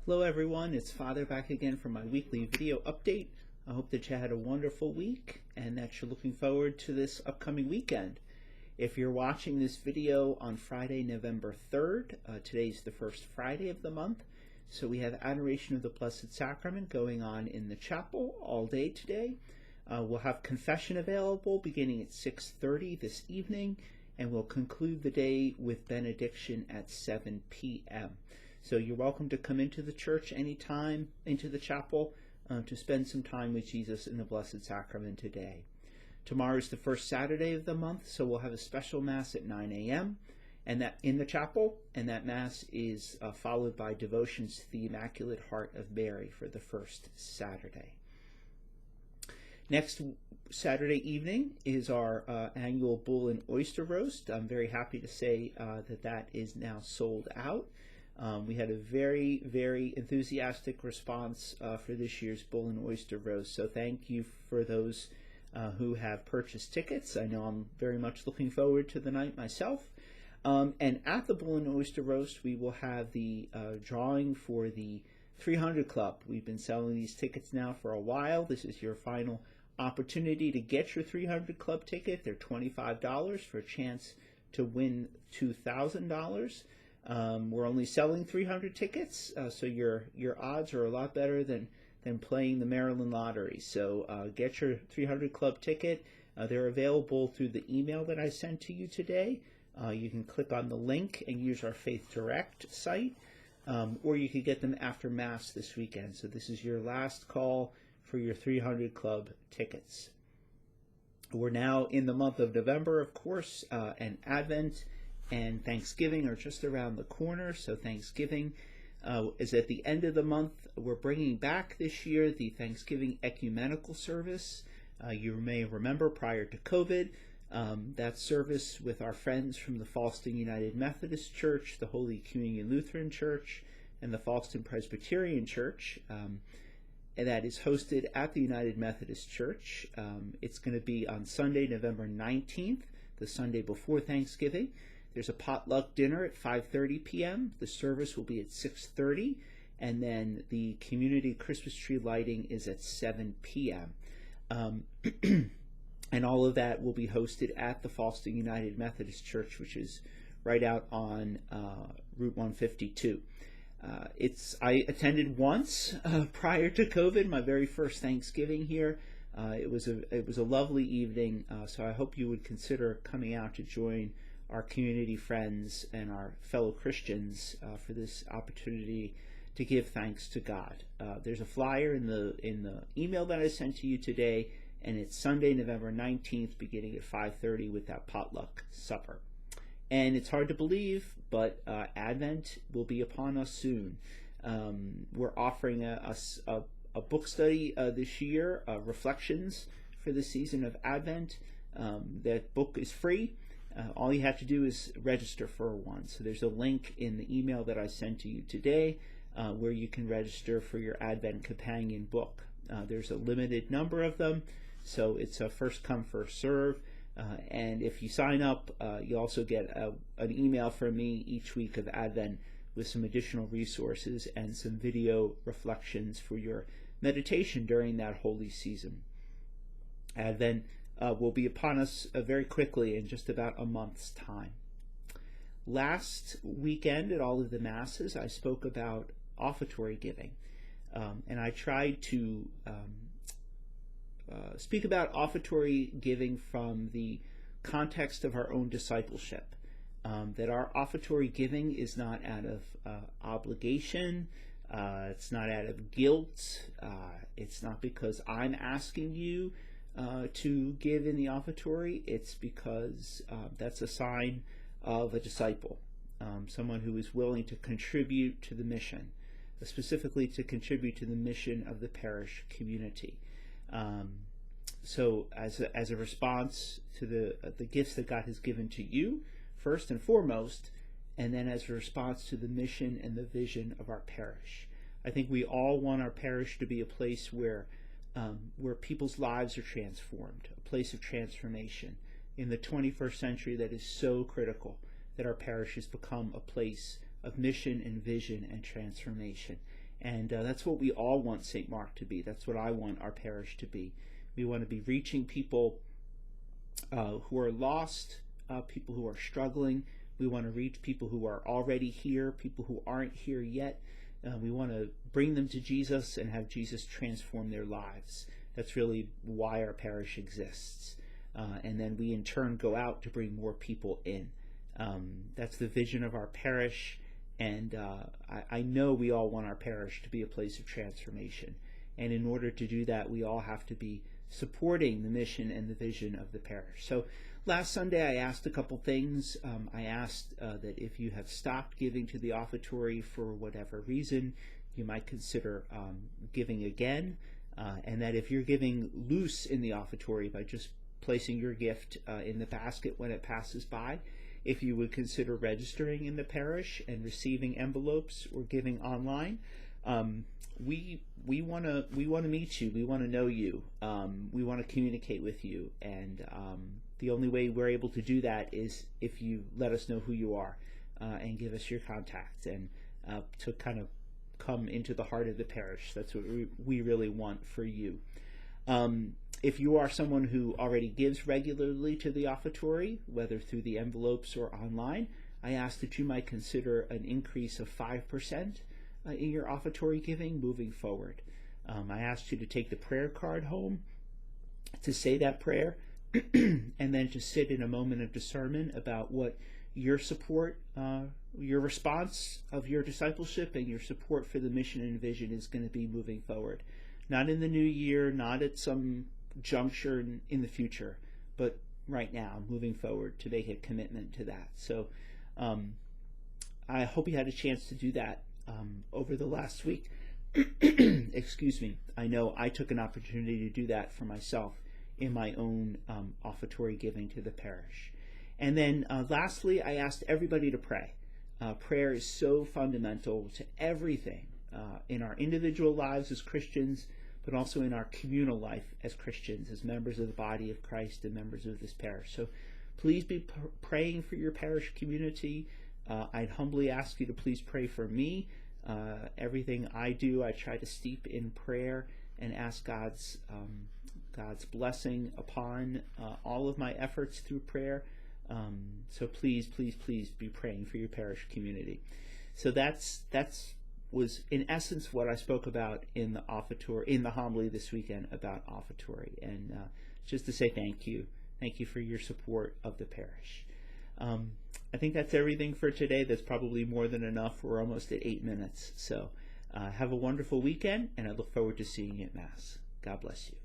Hello everyone, it's Father back again for my weekly video update. I hope that you had a wonderful week and that you're looking forward to this upcoming weekend. If you're watching this video on Friday, November 3rd, today's the first Friday of the month, so we have Adoration of the Blessed Sacrament going on in the chapel all day today. We'll have confession available beginning at 6:30 this evening, and we'll conclude the day with benediction at 7 p.m. So you're welcome to come into the church anytime, into the chapel, to spend some time with Jesus in the Blessed Sacrament today. Tomorrow is the first Saturday of the month, so we'll have a special Mass at 9 a.m. and that in the chapel, and that Mass is followed by devotions to the Immaculate Heart of Mary for the first Saturday. Next Saturday evening is our annual Bull and Oyster Roast. I'm very happy to say that is now sold out. We had a very, very enthusiastic response for this year's Bull and Oyster Roast, so thank you for those who have purchased tickets. I know I'm very much looking forward to the night myself. And at the Bull and Oyster Roast, we will have the drawing for the 300 Club. We've been selling these tickets now for a while. This is your final opportunity to get your 300 Club ticket. They're $25 for a chance to win $2,000. We're only selling 300 tickets, so your odds are a lot better than playing the Maryland lottery. So get your 300 Club ticket. They're available through the email that I sent to you today. You can click on the link and use our Faith Direct site, or you could get them after Mass this weekend. So this is your last call for your 300 Club tickets. We're now in the month of November, of course, and Advent and Thanksgiving are just around the corner. So Thanksgiving is at the end of the month. We're bringing back this year the Thanksgiving Ecumenical Service. You may remember prior to COVID, that service with our friends from the Fallston United Methodist Church, the Holy Communion Lutheran Church, and the Fallston Presbyterian Church. And that is hosted at the United Methodist Church. It's going to be on Sunday, November 19th, the Sunday before Thanksgiving. There's a potluck dinner at 5:30 p.m. The service will be at 6:30, and then the community Christmas tree lighting is at 7 p.m. And all of that will be hosted at the Fallston United Methodist Church, which is right out on Route 152. I attended once prior to COVID, my very first Thanksgiving here. It was a lovely evening, so I hope you would consider coming out to join our community friends and our fellow Christians for this opportunity to give thanks to God. There's a flyer in the email that I sent to you today, and it's Sunday, November 19th, beginning at 5:30 with that potluck supper. And it's hard to believe, but Advent will be upon us soon. We're offering a book study this year, Reflections for the season of Advent. That book is free. All you have to do is register for one. So there's a link in the email that I sent to you today where you can register for your Advent companion book. There's a limited number of them, so it's a first come, first serve. And if you sign up, you also get an email from me each week of Advent with some additional resources and some video reflections for your meditation during that holy season. Advent will be upon us very quickly in just about a month's time. Last weekend at all of the Masses, I spoke about offertory giving, and I tried to speak about offertory giving from the context of our own discipleship, that our offertory giving is not out of obligation, it's not out of guilt, it's not because I'm asking you to give in the offertory. It's because that's a sign of a disciple, someone who is willing to contribute to the mission, specifically to contribute to the mission of the parish community. So as a response to the gifts that God has given to you, first and foremost, and then as a response to the mission and the vision of our parish. I think we all want our parish to be a place where people's lives are transformed, a place of transformation. In the 21st century, that is so critical, that our parishes become a place of mission and vision and transformation. And that's what we all want St. Mark to be. That's what I want our parish to be. We want to be reaching people who are lost, people who are struggling. We want to reach people who are already here, people who aren't here yet. We want to bring them to Jesus and have Jesus transform their lives. That's really why our parish exists. And then we in turn go out to bring more people in. That's the vision of our parish. And I know we all want our parish to be a place of transformation. And in order to do that, we all have to be supporting the mission and the vision of the parish. So last Sunday I asked a couple things. I asked that if you have stopped giving to the offertory for whatever reason, you might consider giving again. And that if you're giving loose in the offertory by just placing your gift in the basket when it passes by, if you would consider registering in the parish and receiving envelopes or giving online. We want to meet you. We want to know you. We want to communicate with you, and the only way we're able to do that is if you let us know who you are and give us your contact, and to kind of come into the heart of the parish. That's what we really want for you. If you are someone who already gives regularly to the offertory, whether through the envelopes or online, I ask that you might consider an increase of 5% in your offertory giving moving forward. I asked you to take the prayer card home, to say that prayer, and then to sit in a moment of discernment about what your support, your response of your discipleship and your support for the mission and vision is going to be moving forward. Not in the new year, not at some juncture in the future, but right now, moving forward, to make a commitment to that. So I hope you had a chance to do that over the last week. Excuse me. I know I took an opportunity to do that for myself in my own offertory giving to the parish. And then lastly, I asked everybody to pray. Prayer is so fundamental to everything in our individual lives as Christians, but also in our communal life as Christians, as members of the body of Christ and members of this parish. So please be praying for your parish community. I'd humbly ask you to please pray for me. Everything I do, I try to steep in prayer and ask God's blessing upon all of my efforts through prayer. So please, please, please be praying for your parish community. So that's was in essence what I spoke about in the offertory, in the homily this weekend about offertory, and just to say thank you for your support of the parish. I think that's everything for today. That's probably more than enough. We're almost at 8 minutes. So have a wonderful weekend, and I look forward to seeing you at Mass. God bless you.